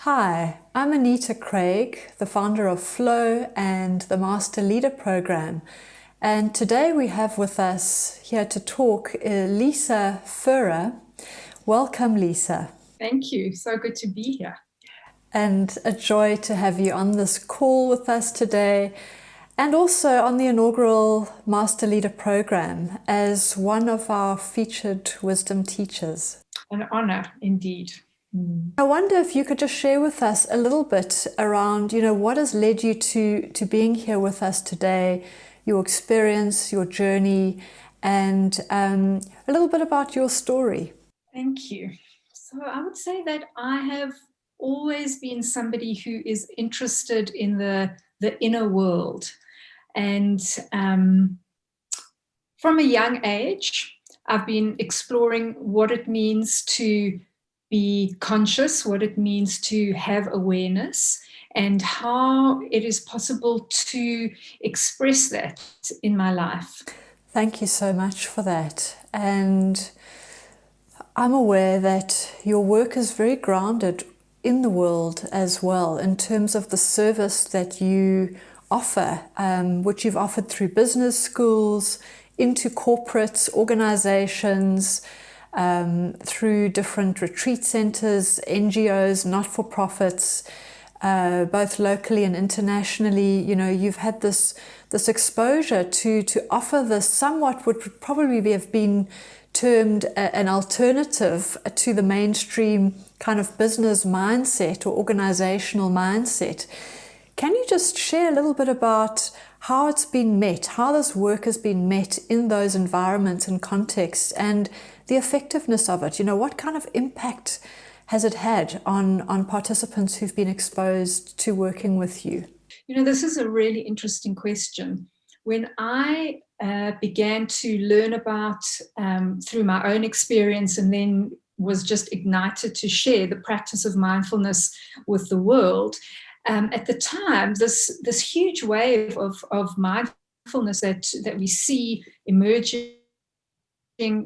Hi, I'm Anita Craig, the founder of Flow and the Master Leader Program. And today we have with us here to talk Lisa Furrer. Welcome, Lisa. Thank you. So good to be here. And a joy to have you on this call with us today, and also on the inaugural Master Leader Program as one of our featured wisdom teachers. An honor indeed. I wonder if you could just share with us a little bit around, what has led you to being here with us today, your experience, your journey, and a little bit about your story. Thank you. So I would say that I have always been somebody who is interested in the inner world. And from a young age, I've been exploring what it means to be conscious, what it means to have awareness, and how it is possible to express that in my life. Thank you so much for that. And I'm aware that your work is very grounded in the world as well, in terms of the service that you offer, which you've offered through business schools, into corporates, organizations, through different retreat centers, NGOs, not-for-profits, both locally and internationally. You've had this exposure to offer this somewhat what would probably have been termed an alternative to the mainstream kind of business mindset or organizational mindset. Can you just share a little bit about how it's been met, how this work has been met in those environments and contexts, and the effectiveness of it? What kind of impact has it had on participants who've been exposed to working with you? This is a really interesting question. When I began to learn about, through my own experience, and then was just ignited to share the practice of mindfulness with the world, at the time, this huge wave of mindfulness that we see emerging,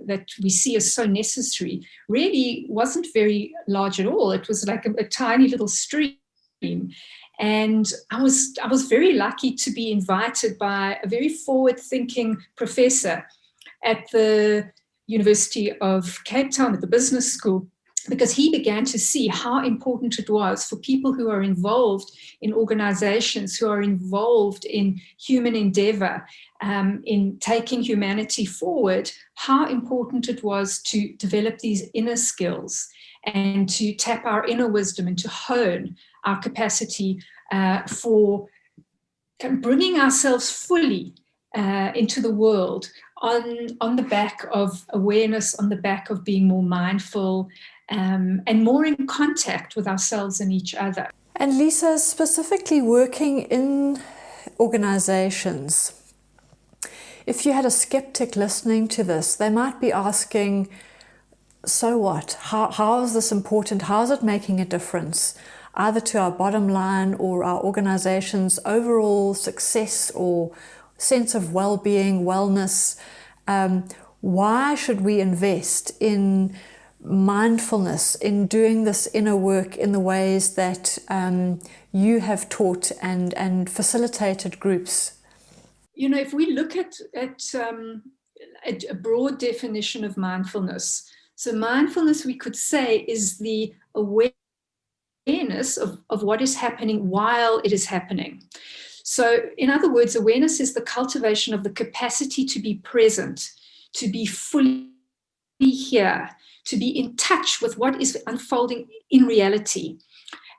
that we see as so necessary, really wasn't very large at all. It was like a tiny little stream. And I was very lucky to be invited by a very forward-thinking professor at the University of Cape Town, at the business school, because he began to see how important it was for people who are involved in organizations, who are involved in human endeavor, in taking humanity forward, how important it was to develop these inner skills and to tap our inner wisdom and to hone our capacity for bringing ourselves fully into the world on the back of awareness, on the back of being more mindful, and more in contact with ourselves and each other. And Lisa, specifically working in organizations, if you had a skeptic listening to this, they might be asking, so what? How is this important? How is it making a difference, either to our bottom line or our organization's overall success or sense of well-being, wellness? Why should we invest in mindfulness, in doing this inner work in the ways that you have taught and facilitated groups? If we look at a broad definition of mindfulness, so mindfulness, we could say, is the awareness of what is happening while it is happening. So, in other words, awareness is the cultivation of the capacity to be present, to be fully here, to be in touch with what is unfolding in reality.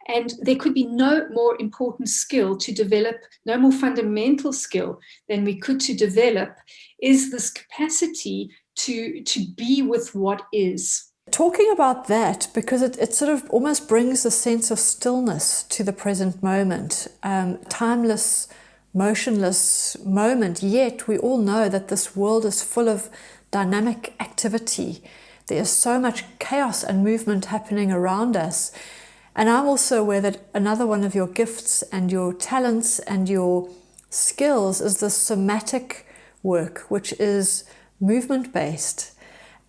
And there could be no more important skill to develop, no more fundamental skill than we could to develop, is this capacity to be with what is. Talking about that, because it sort of almost brings a sense of stillness to the present moment, timeless, motionless moment, yet we all know that this world is full of dynamic activity. There is so much chaos and movement happening around us. And I'm also aware that another one of your gifts and your talents and your skills is the somatic work, which is movement-based.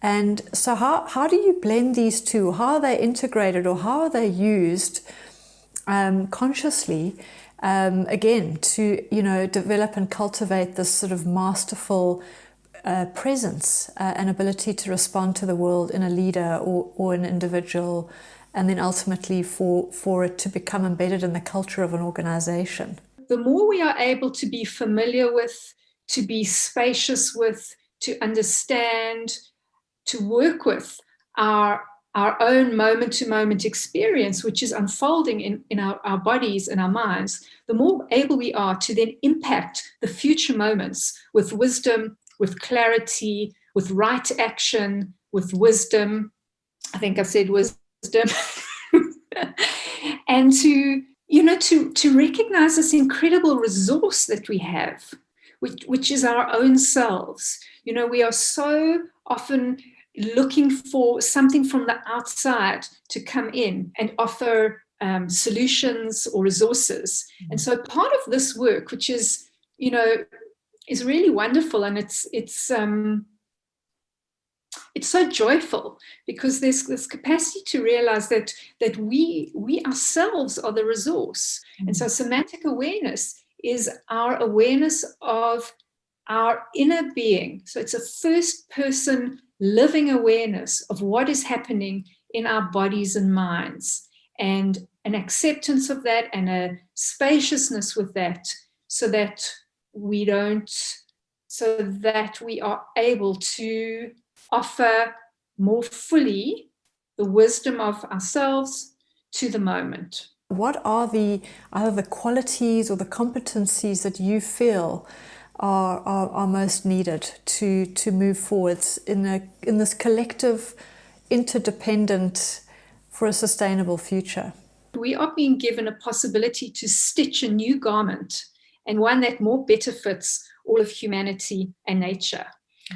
And so how do you blend these two? How are they integrated, or how are they used consciously, again, to, develop and cultivate this sort of masterful presence and ability to respond to the world in a leader or an individual, and then ultimately for it to become embedded in the culture of an organization. The more we are able to be familiar with, to be spacious with, to understand, to work with our own moment-to-moment experience, which is unfolding in our bodies and our minds, the more able we are to then impact the future moments with wisdom, with clarity, with right action, with wisdom. I think I said wisdom. And to recognize this incredible resource that we have, which is our own selves. We are so often looking for something from the outside to come in and offer solutions or resources. And so part of this work, which is, is really wonderful, and it's so joyful, because there's this capacity to realize that we ourselves are the resource. And so somatic awareness is our awareness of our inner being. So it's a first person living awareness of what is happening in our bodies and minds, and an acceptance of that and a spaciousness with that, so that we are able to offer more fully the wisdom of ourselves to the moment. What are either the qualities or the competencies that you feel are most needed to move forwards in this collective, interdependent, for a sustainable future? We are being given a possibility to stitch a new garment, and one that more better fits all of humanity and nature.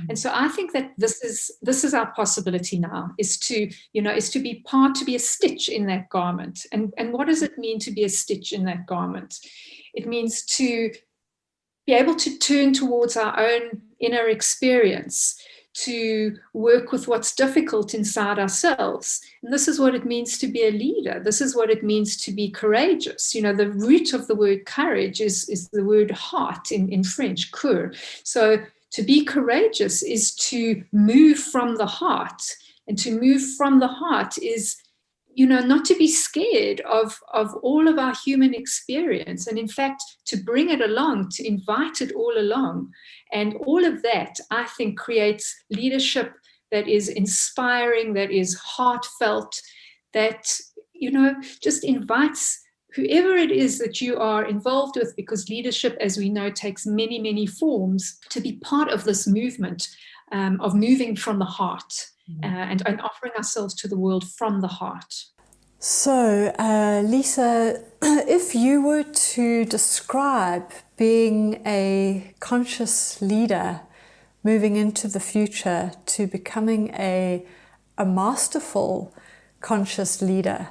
And so I think that this is our possibility now, is to be a stitch in that garment. And what does it mean to be a stitch in that garment? It means to be able to turn towards our own inner experience, to work with what's difficult inside ourselves. And this is what it means to be a leader. This is what it means to be courageous. The root of the word courage is the word heart in French, cœur. So to be courageous is to move from the heart. And to move from the heart is, not to be scared of all of our human experience. And in fact, to bring it along, to invite it all along. And all of that, I think, creates leadership that is inspiring, that is heartfelt, that, just invites whoever it is that you are involved with, because leadership, as we know, takes many, many forms, to be part of this movement of moving from the heart and offering ourselves to the world from the heart. So, Lisa, if you were to describe being a conscious leader moving into the future to becoming a masterful conscious leader,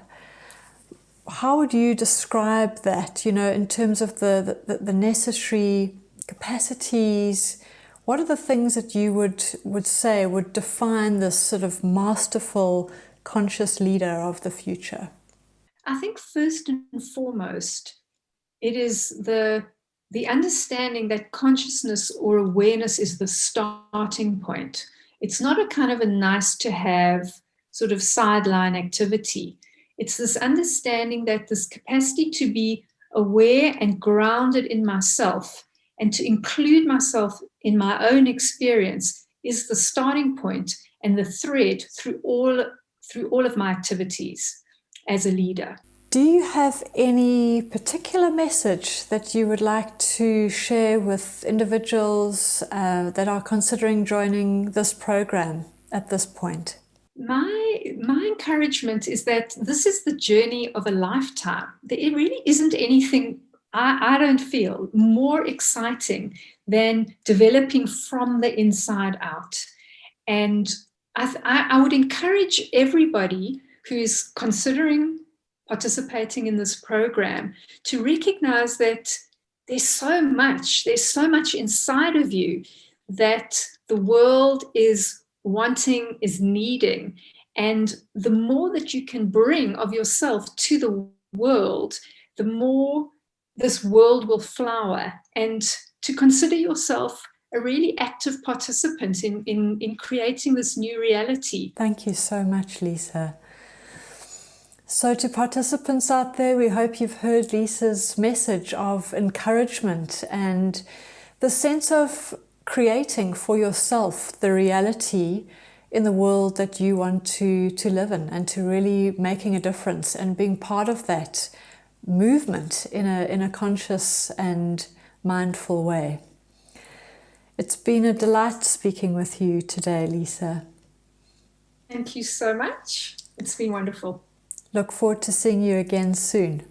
how would you describe that, in terms of the necessary capacities? What are the things that you would say would define this sort of masterful conscious leader of the future? I think first and foremost, it is the understanding that consciousness or awareness is the starting point. It's not a kind of a nice to have sort of sideline activity. It's this understanding that this capacity to be aware and grounded in myself and to include myself in my own experience is the starting point and the thread through all of my activities as a leader. Do you have any particular message that you would like to share with individuals that are considering joining this program at this point? My encouragement is that this is the journey of a lifetime. There really isn't anything, I don't feel, more exciting than developing from the inside out. And I would encourage everybody who is considering participating in this program to recognize that there's so much inside of you that the world is wanting, is needing. And the more that you can bring of yourself to the world, the more this world will flower, and to consider yourself a really active participant in creating this new reality. Thank you so much, Lisa. So to participants out there, we hope you've heard Lisa's message of encouragement and the sense of creating for yourself the reality in the world that you want to live in, and to really making a difference and being part of that movement in a conscious and mindful way. It's been a delight speaking with you today, Lisa. Thank you so much. It's been wonderful. Look forward to seeing you again soon.